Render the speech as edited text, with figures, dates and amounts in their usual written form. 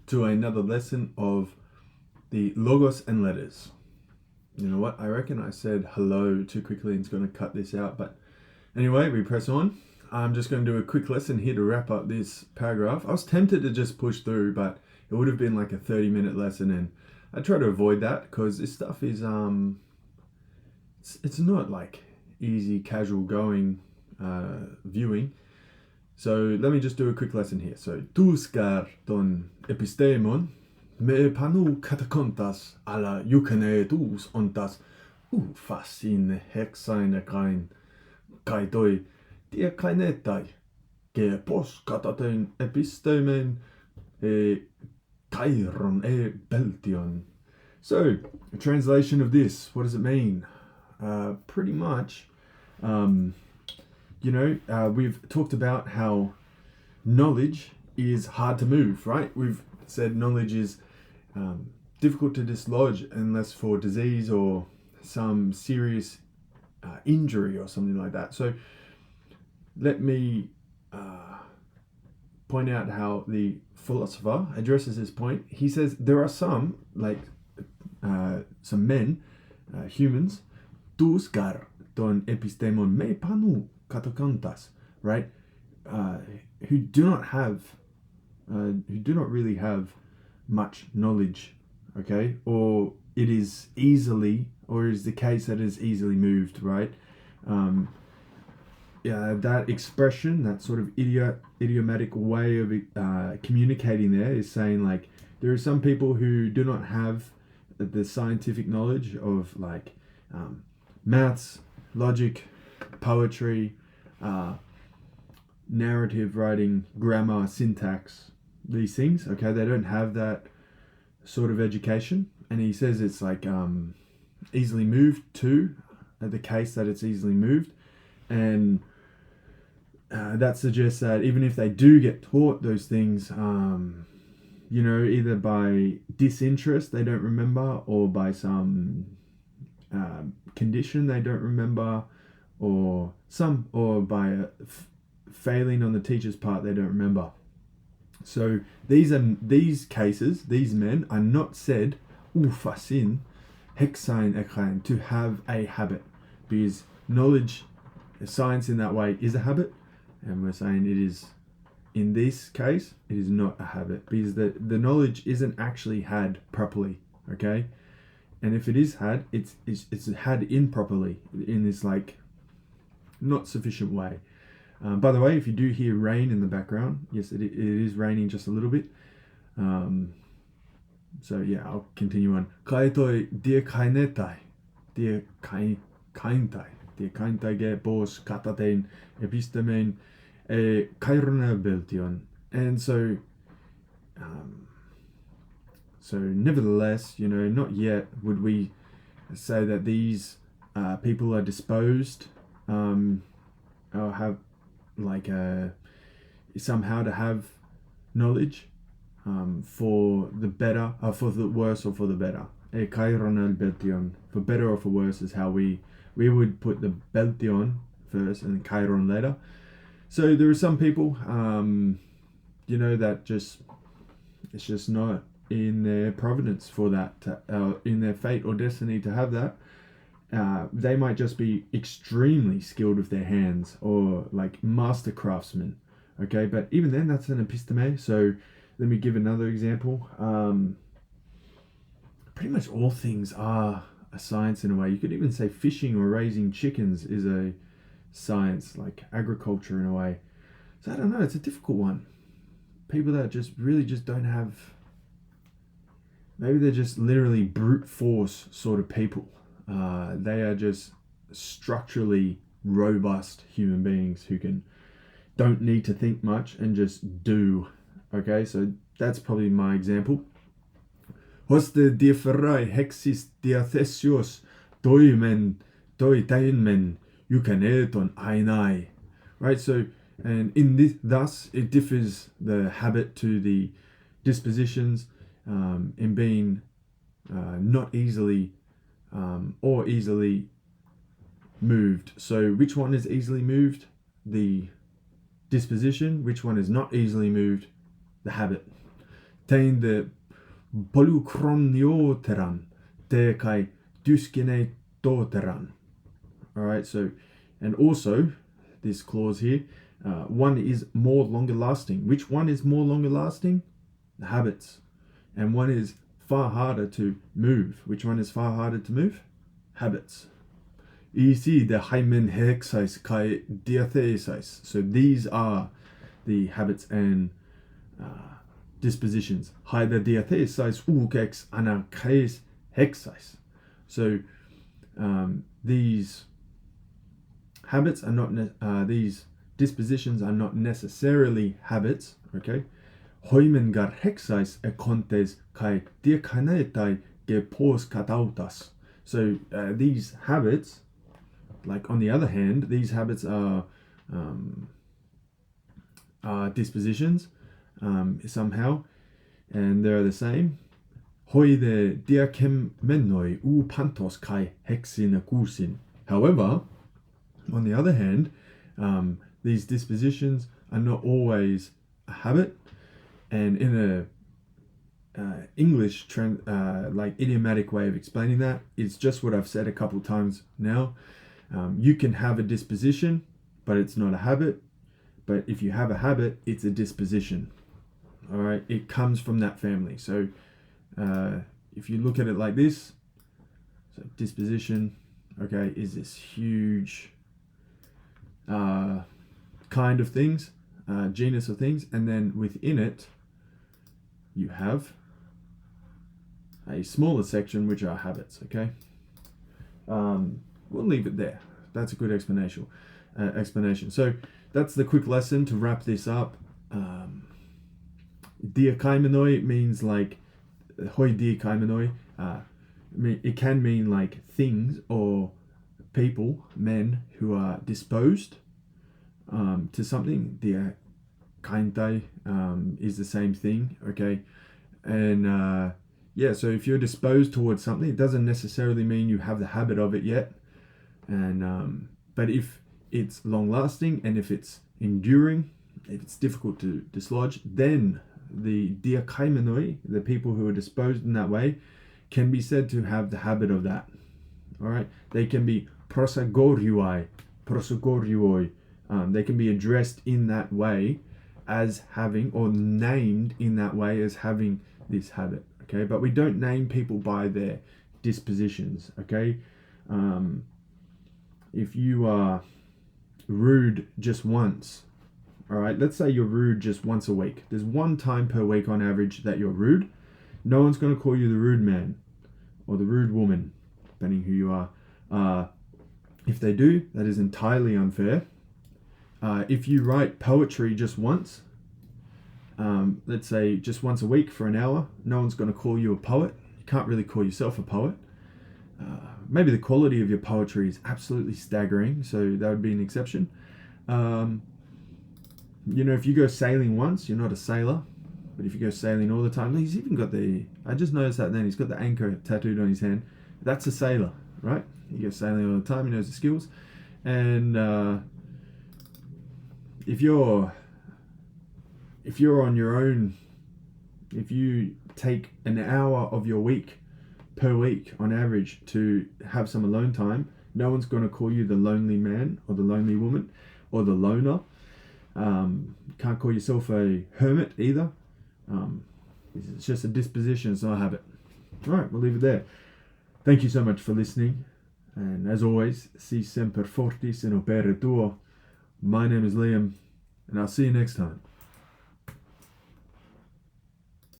to another lesson of the logos and letters. You know what? I reckon I said hello too quickly and it's going to cut this out. But anyway, we press on. I'm just going to do a quick lesson here to wrap up this paragraph. I was tempted to just push through, but it would have been like a 30-minute lesson, and I try to avoid that because this stuff is it's not like easy, casual going viewing. So let me just do a quick lesson here. So tous gar ton epistemon me panu katakontas ala yukane dus ontas fascine hexine kain kai toi dia kainetai ke pos kataten epistemen e kairon e beltion. So a translation of this, what does it mean? Pretty much we've talked about how knowledge is hard to move, right? We've said knowledge is difficult to dislodge unless for disease or some serious injury or something like that. So let me point out how the philosopher addresses this point. He says there are some men, humans, tous gar ton epistemon me panu katakantas, right? Who do not really have much knowledge, okay? Or it is the case that it is easily moved, right? That expression, that sort of idiomatic way of communicating there is saying like there are some people who do not have the scientific knowledge of maths, logic, poetry, narrative writing, grammar, syntax, these things, okay? They don't have that sort of education. And he says it's easily moved too, the case that it's easily moved. And that suggests that even if they do get taught those things, either by disinterest they don't remember, or by some condition they don't remember, or by failing on the teacher's part they don't remember. So these cases, these men are not said ufasin hexain ekhain, to have a habit, because knowledge, science in that way is a habit, and we're saying it is, in this case, it is not a habit, because the knowledge isn't actually had properly, okay? And if it is had, it's had improperly, in this not sufficient way. By the way, if you do hear rain in the background, yes, it is raining just a little bit. So yeah, I'll continue on. Kaitoi dia kainetai, dia kaintai, dia kaintai ge bos kataten epistemen e kairona beltion. And so nevertheless, not yet would we say that these people are disposed or have somehow to have knowledge for the better, for the worse or for the better. E kairon beltion, for better or for worse, is how we would put the beltion first and kairon later. So there are some people, that it's just not in their providence for that, in their fate or destiny to have that. They might just be extremely skilled with their hands, or master craftsmen, okay? But even then, that's an episteme. So let me give another example. Pretty much all things are a science in a way. You could even say fishing or raising chickens is a science, like agriculture in a way. So I don't know, it's a difficult one. People that just don't have, maybe they're just literally brute force sort of people. They are just structurally robust human beings who don't need to think much and just do. Okay, so that's probably my example. Hoste differai hexis diathesios doimen doitainmen yukaneton ainai. Right, so and in this, thus it differs the habit to the dispositions in being not easily or easily moved. So which one is easily moved? The disposition. Which one is not easily moved? The habit. teinde polychronioteran te kai dysgenetoteran. All right, so, and also this clause here, one is more longer lasting. Which one is more longer lasting? The habits. And one is far harder to move. Which one is far harder to move? Habits. Isi the hymen hexais kai diathesis. So these are the habits and dispositions. Haida diathesis ukex anarchais hexais. So these habits are not these dispositions are not necessarily habits, okay? Hoimen gar hexais ekontes kai diakanetai ge pos katautas. So these habits, like on the other hand, these habits are dispositions somehow, and they're the same. Hoi de diakem menoi u pantos kai hexin akusin. However, on the other hand, these dispositions are not always a habit, and in a English like idiomatic way of explaining that, it's just what I've said a couple times now. You can have a disposition, but it's not a habit. But if you have a habit, it's a disposition. All right, it comes from that family. So if you look at it like this, so disposition, okay, is this huge kind of things, genus of things, and then within it you have a smaller section which are habits. Okay, we'll leave it there. That's a good explanation. So that's the quick lesson to wrap this up. Diakaimenoi means like hoi diakaimenoi. It can mean like things or people, men who are disposed to something. Diakaintai is the same thing, okay? And yeah, so if you're disposed towards something, it doesn't necessarily mean you have the habit of it yet. And but if it's long lasting and if it's enduring, if it's difficult to dislodge, then the diakaimenoi, the people who are disposed in that way, can be said to have the habit of that. All right, they can be prosagorioi. They can be addressed in that way as having, or named in that way as having this habit. Okay, but we don't name people by their dispositions. Okay, if you are rude just once, all right, let's say you're rude just once a week. There's one time per week on average that you're rude. No one's going to call you the rude man or the rude woman, depending who you are. If they do, that is entirely unfair. If you write poetry just once, let's say just once a week for an hour, no one's going to call you a poet. You can't really call yourself a poet. Maybe the quality of your poetry is absolutely staggering, so that would be an exception. If you go sailing once, you're not a sailor. But if you go sailing all the time, he's even got I just noticed that then, he's got the anchor tattooed on his hand. That's a sailor, right? He goes sailing all the time, he knows the skills. And if you're on your own, if you take an hour of your week per week on average to have some alone time, no one's going to call you the lonely man or the lonely woman or the loner. Can't call yourself a hermit either. It's just a disposition, it's not a habit. Alright, we'll leave it there. Thank you so much for listening, and as always, si semper fortis in opere tuo. My name is Liam, and I'll see you next time.